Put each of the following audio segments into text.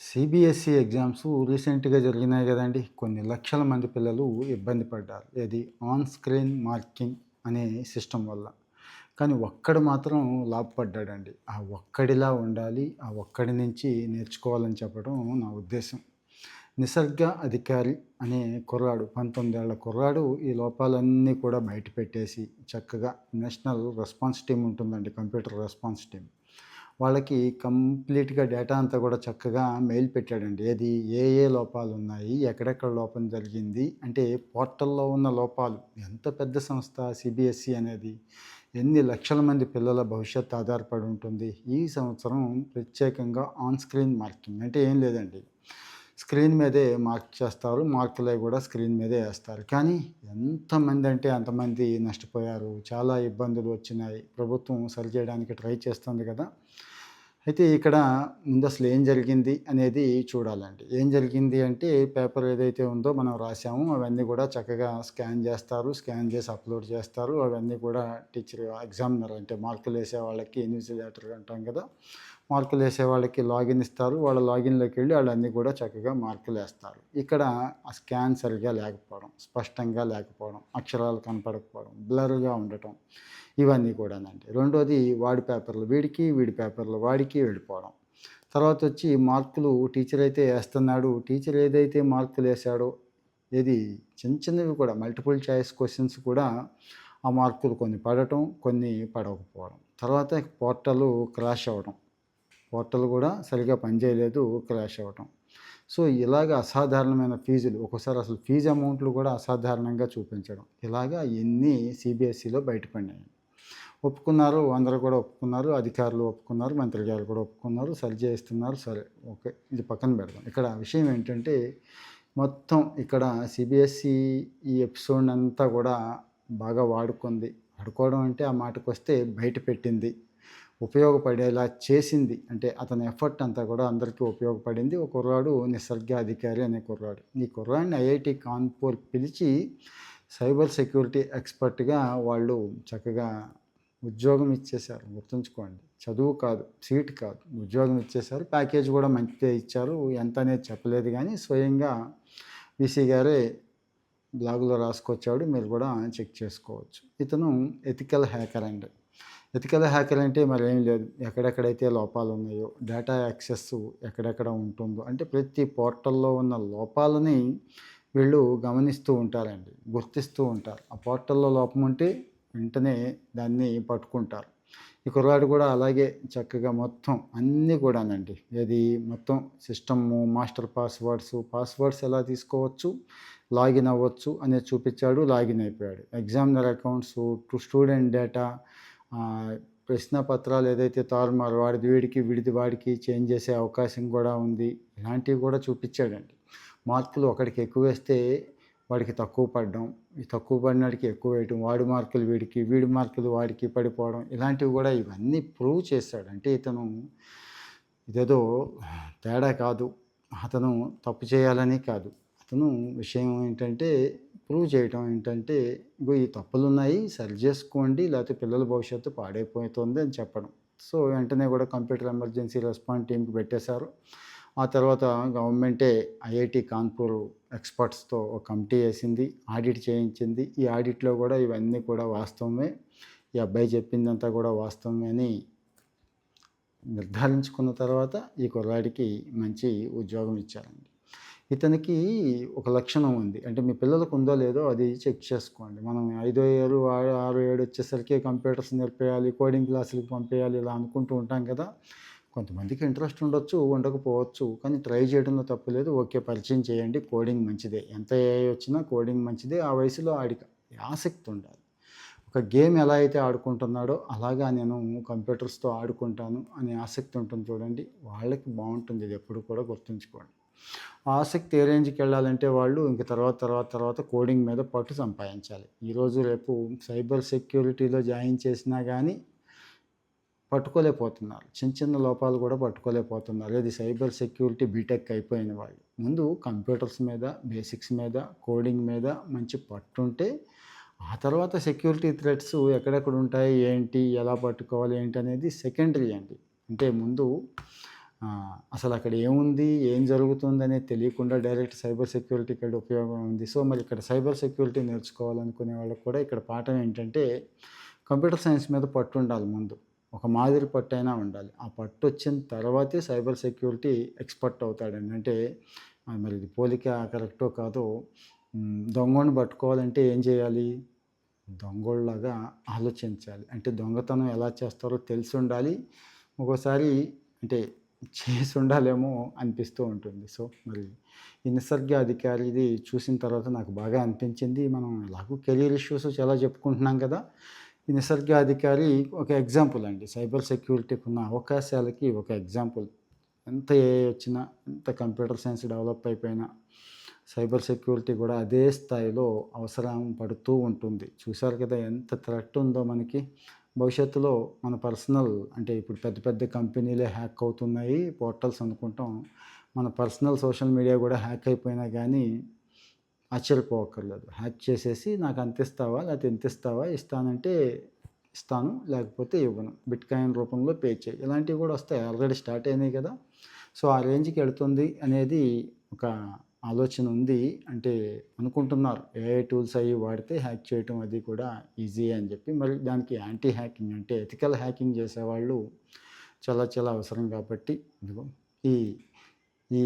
CBSE exams రీసెంట్‌గా జరిగినాయి గదండీ! కొన్ని లక్షల మంది పిల్లలు ఇబ్బంది పడ్డారు. ఏది ఆన్ స్క్రీన్ మార్కింగ్ అనే సిస్టమ్ వల్ల. కానీ ఒక్కడు మాత్రం లాభపడ్డాడండి. ఆ ఒక్కడిలా ఉండాలి. ఆ ఒక్కడి నుంచి నేర్చుకోవాలని చెప్పడం నా ఉద్దేశం. నిసర్గ అధికారి అనే కుర్రాడు 19 ఏళ్ల కుర్రాడు ఈ లోపాలన్నీ కూడా బయటపెట్టేసి చక్కగా నేషనల్ రెస్పాన్స్ టీమ్ ఉంటుందండి. Computer response team. వాళ్ళకి కంప్లీట్‌గా డేటా అంతా కూడా చక్కగా మెయిల్ పెట్టాడండి. ఏది ఏ లోపాలున్నాయి, ఎక్కడెక్కడ లోపం జరిగింది అంటే పోర్టల్‌లో ఉన్న లోపాలు. ఎంత పెద్ద సంస్థ సిబిఎస్ఈ అనేది. ఎన్ని లక్షల మంది పిల్లల భవిష్యత్తు ఆధారపడి ఉంటుంది. ఈ సంవత్సరం ప్రత్యేకంగా ఆన్ స్క్రీన్ మార్కింగ్ అంటే ఏం లేదండి. స్క్రీన్ మీదే మార్క్ చేస్తారు. మార్కులవి కూడా స్క్రీన్ మీదే ఏస్తారు. కానీ ఎంతమంది అంటే అంతమంది నష్టపోయారు. చాలా ఇబ్బందులు వచ్చినాయి. ప్రభుత్వం సరిచేయడానికి ట్రై చేస్తుంది కదా! అయితే ఇక్కడ ముందసలు ఏం జరిగింది అనేది చూడాలండి. ఏం జరిగింది అంటే పేపర్ ఏదైతే ఉందో మనం రాసామో అవన్నీ కూడా చక్కగా స్కాన్ చేస్తారు. స్కాన్ చేసి అప్‌లోడ్ చేస్తారు. అవన్నీ కూడా టీచర్ ఎగ్జామినర్ అంటే మార్కులేసే వాళ్ళకి ఇన్విజిలేటర్ అంటాం కదా! మార్కులేసే వాళ్ళకి లాగిన్ ఇస్తారు. వాళ్ళ లాగిన్‌లోకెళ్ళి ఆళ్ళన్నీ కూడా చక్కగా మార్కులేస్తారు. ఇక్కడ ఆ స్కాన్ సరిగ్గా లేకపోవడం, స్పష్టంగా లేకపోవడం, అక్షరాలు కనపడకపోవడం, బ్లర్‌గా ఉండటం ఇవన్నీ కూడానండి. రెండోది వాడి పేపర్‌లు వీడికి, వీడి పేపర్‌లు వాడికి వెళ్ళిపోవడం. తర్వాతొచ్చి మార్కులు టీచర్ అయితే ఏస్తున్నాడు. టీచర్ ఏదైతే మార్కులేసాడో ఏది చిన్న చిన్నవి కూడా మల్టిపుల్ చాయిస్ క్వెషన్స్ కూడా ఆ మార్కులు కొన్ని పడటం, కొన్ని పడకపోవడం. తర్వాత పోర్టలు క్రాష్ అవ్వడం. పోర్టల్ కూడా సరిగ్గా పనిచేయలేదు, క్రాష్ అవ్వటం. సో, ఇలాగ అసాధారణమైన ఫీజులు ఒక్కోసారి అసలు ఫీజు అమౌంట్‌లు కూడా అసాధారణంగా చూపించడం. ఇలాగా ఎన్ని సిబిఎస్ఈలో బయటపడినాయి. ఒప్పుకున్నారు. అందరూ కూడా ఒప్పుకున్నారు. అధికారులు ఒప్పుకున్నారు. మంత్రి గారు కూడా ఒప్పుకున్నారు. సరి చేయిస్తున్నారు. సరే. ఓకే. ఇది పక్కన పెడదాం. ఇక్కడ విషయం ఏంటంటే, మొత్తం ఇక్కడ సిబిఎస్ఈ ఈ ఎపిసోడ్‌నంతా కూడా బాగా వాడుకుంది. వాడుకోవడం అంటే ఆ మాటకొస్తే బయట పెట్టింది. ఉపయోగపడేలా చేసింది. అంటే అతని ఎఫర్ట్ అంతా కూడా అందరికీ ఉపయోగపడింది. ఒక కుర్రాడు నిసర్గ అధికారి అనే కుర్రాడు. ఈ కుర్రాడిని ఐఐటీ కాన్పూర్ పిలిచి సైబర్ సెక్యూరిటీ ఎక్స్‌పర్ట్‌గా వాళ్ళు చక్కగా ఉద్యోగం ఇచ్చేశారు. గుర్తుంచుకోండి. చదువు కాదు, సీట్ కాదు. ఉద్యోగం ఇచ్చేశారు. ప్యాకేజ్ కూడా మంచిదే ఇచ్చారు. ఎంత అనేది చెప్పలేదు గానీ, స్వయంగా వీసీ గారే బ్లాగులో రాసుకొచ్చాడు. మీరు కూడా చెక్ చేసుకోవచ్చు. ఇతను ఎథికల్ హ్యాకర్ అండి. ఎథికల్ హ్యాకర్ అంటే మరేం లేదు. ఎక్కడెక్కడైతే లోపాలున్నాయో, డేటా యాక్సెస్ ఎక్కడెక్కడ ఉంటుందో, అంటే ప్రతి పోర్టల్‌లో ఉన్న లోపాలని వీళ్ళు గమనిస్తూ ఉంటారండి. గుర్తిస్తూ ఉంటారు. ఆ పోర్టల్‌లో లోపం ఉంటే వెంటనే దాన్ని పట్టుకుంటారు. ఈ కుర్రాడు కూడా అలాగే చక్కగా మొత్తం అన్నీ కూడానండి. ఏది మొత్తం సిస్టము, మాస్టర్ పాస్వర్డ్స్ ఎలా తీసుకోవచ్చు, లాగిన్ అవ్వచ్చు అనేది చూపిచ్చాడు. లాగిన్ అయిపోయాడు. ఎగ్జామినర్ అకౌంట్సు, స్టూడెంట్ డేటా, ప్రశ్న పత్రాలు ఏదైతే తారుమారు వాడిది వీడికి, వీడిది వాడికి చేంజ్ చేసే అవకాశం కూడా ఉంది. ఇలాంటివి కూడా చూపిచ్చాడండి. మార్కులు ఒకడికి ఎక్కువేస్తే వాడికి తక్కువ పడడం, ఈ తక్కువ పడినోడికి ఎక్కువ వేయటం, వాడి మార్కులు వీడికి, వీడి మార్కులు వాడికి పడిపోవడం, ఇలాంటివి కూడా ఇవన్నీ ప్రూవ్ చేశాడు. అంటే ఇతను ఇదేదో తేడా కాదు. అతను తప్పు చేయాలని కాదు. అతను విషయం ఏంటంటే ప్రూవ్ చేయటం ఏంటంటే, ఇగో ఈ తప్పులున్నాయి సరి చేసుకోండి లేకపోతే పిల్లల భవిష్యత్తు పాడైపోతుంది అని చెప్పడం. సో, వెంటనే కూడా కంప్యూటర్ ఎమర్జెన్సీ రెస్పాన్స్ టీమ్‌కి పెట్టేశారు. ఆ తర్వాత గవర్నమెంటే ఐఐటీ కాన్పూర్ ఎక్స్‌పర్ట్స్‌తో ఒక కమిటీ ఏసింది. ఆడిట్ చేయించింది. ఈ ఆడిట్‌లో కూడా ఇవన్నీ కూడా వాస్తవమే. ఈ అబ్బాయి చెప్పిందంతా కూడా వాస్తవమే అని నిర్ధారించుకున్న తర్వాత ఈ కుర్రాడికి మంచి ఉద్యోగం ఇచ్చారండి. ఇతనికి ఒక లక్షణం ఉంది. అంటే మీ పిల్లలకు ఉందో లేదో అది చెక్ చేసుకోండి. మనం ఐదో ఏరు, ఆరో ఏడు వచ్చేసరికి కంప్యూటర్స్ నేర్పేయాలి, కోడింగ్ క్లాసులకి పంపేయాలి ఇలా అనుకుంటూ ఉంటాం కదా! కొంతమందికి ఇంట్రెస్ట్ ఉండొచ్చు, ఉండకపోవచ్చు. కానీ ట్రై చేయడంలో తప్పు లేదు. ఓకే. పరిచయం చేయండి. కోడింగ్ మంచిదే. ఎంత ఏఐ వచ్చినా కోడింగ్ మంచిదే. ఆ వయసులో ఆడికి ఆసక్తి ఉండాలి. ఒక గేమ్ ఎలా అయితే ఆడుకుంటున్నాడో అలాగా నేను కంప్యూటర్స్‌తో ఆడుకుంటాను అనే ఆసక్తి ఉంటుంది చూడండి. వాళ్ళకి బావుంటుంది. ఇది ఎప్పుడు కూడా గుర్తుంచుకోండి. ఆ ఆసక్తి ఏ రేంజ్‌కెళ్ళాలంటే వాళ్ళు ఇంక తర్వాత కోడింగ్ మీద పట్టు సంపాదించాలి. ఈరోజు రేపు సైబర్ సెక్యూరిటీలో జాయిన్ చేసినా గానీ పట్టుకోలేకపోతున్నారు. చిన్న చిన్న లోపాలు కూడా పట్టుకోలేకపోతున్నారు. ఏది సైబర్ సెక్యూరిటీ బీటెక్ అయిపోయిన వాళ్ళు. ముందు కంప్యూటర్స్ మీద, బేసిక్స్ మీద, కోడింగ్ మీద మంచి పట్టుంటే ఆ తర్వాత సెక్యూరిటీ థ్రెట్స్ ఎక్కడెక్కడ ఉంటాయి, ఏంటి, ఎలా పట్టుకోవాలి, ఏంటి అనేది సెకండరీ అండి. అంటే ముందు అసలు అక్కడ ఏముంది, ఏం జరుగుతుందనేది తెలియకుండా డైరెక్ట్ సైబర్ సెక్యూరిటీకి ఇక్కడ ఉపయోగం ఉంది. సో, మరి ఇక్కడ సైబర్ సెక్యూరిటీ నేర్చుకోవాలనుకునే వాళ్ళకి కూడా ఇక్కడ పాఠం ఏంటంటే, కంప్యూటర్ సైన్స్ మీద పట్టుండాలి ముందు. ఒక మాదిరి పట్టైనా ఉండాలి. ఆ పట్టొచ్చిన తర్వాతే సైబర్ సెక్యూరిటీ ఎక్స్‌పర్ట్ అవుతాడండి. అంటే మరి ఇది పోలిక కరెక్టో కాదో దొంగోడిని పట్టుకోవాలంటే ఏం చేయాలి? దొంగోడిలాగా ఆలోచించాలి. అంటే దొంగతనం ఎలా చేస్తారో తెలిసుండాలి. ఒక్కోసారి అంటే చేసుండాలేమో అనిపిస్తూ ఉంటుంది. సో, మరి ఈ నిసర్గ అధికారిది చూసిన తర్వాత నాకు బాగా అనిపించింది. మనం ఎలాగో కెరీర్ ఇష్యూస్ చాలా చెప్పుకుంటున్నాం కదా! ఈ నిసర్గ అధికారి ఒక ఎగ్జాంపుల్ అండి. సైబర్ సెక్యూరిటీకి ఉన్న అవకాశాలకి ఒక ఎగ్జాంపుల్. ఎంత ఏఐ వచ్చినా, ఎంత కంప్యూటర్ సైన్స్ డెవలప్ అయిపోయినా, సైబర్ సెక్యూరిటీ కూడా అదే స్థాయిలో అవసరం పడుతూ ఉంటుంది. చూసారు కదా ఎంత థ్రెట్ ఉందో మనకి. భవిష్యత్తులో మన పర్సనల్ అంటే ఇప్పుడు పెద్ద పెద్ద కంపెనీలే హ్యాక్ అవుతున్నాయి. పోర్టల్స్ అనుకుంటాం. మన పర్సనల్ సోషల్ మీడియా కూడా హ్యాక్ అయిపోయినా గానీ ఆశ్చర్యపోవక్కర్లేదు. హ్యాక్ చేసేసి నాకు అంత ఇస్తావా? లేకపోతే ఇంత ఇస్తావా? ఇస్తానంటే ఇస్తాను. లేకపోతే ఇవ్వను. బిట్‌కాయిన్ రూపంలో పే చెయి. ఇలాంటివి కూడా వస్తాయి. ఆల్రెడీ స్టార్ట్ అయినాయి కదా! సో, ఆ రేంజ్‌కి ఎళ్తుంది అనేది ఒక ఆలోచన ఉంది. అంటే అనుకుంటున్నారు. ఏఐ టూల్స్ అవి వాడితే హ్యాక్ చేయటం అది కూడా ఈజీయే అని చెప్పి. మరి దానికి యాంటీ హ్యాకింగ్ అంటే ఎథికల్ హ్యాకింగ్ చేసేవాళ్ళు చాలా చాలా అవసరం కాబట్టి ఇదిగో ఈ ఈ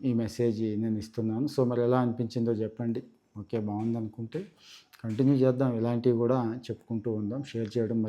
ఈ మెసేజ్ నేను ఇస్తున్నాను. సో, మరి ఎలా అనిపించిందో చెప్పండి. ఓకే. బావుందనుకుంటే కంటిన్యూ చేద్దాం. ఇలాంటివి కూడా చెప్పుకుంటూ ఉందాం. షేర్ చేయడం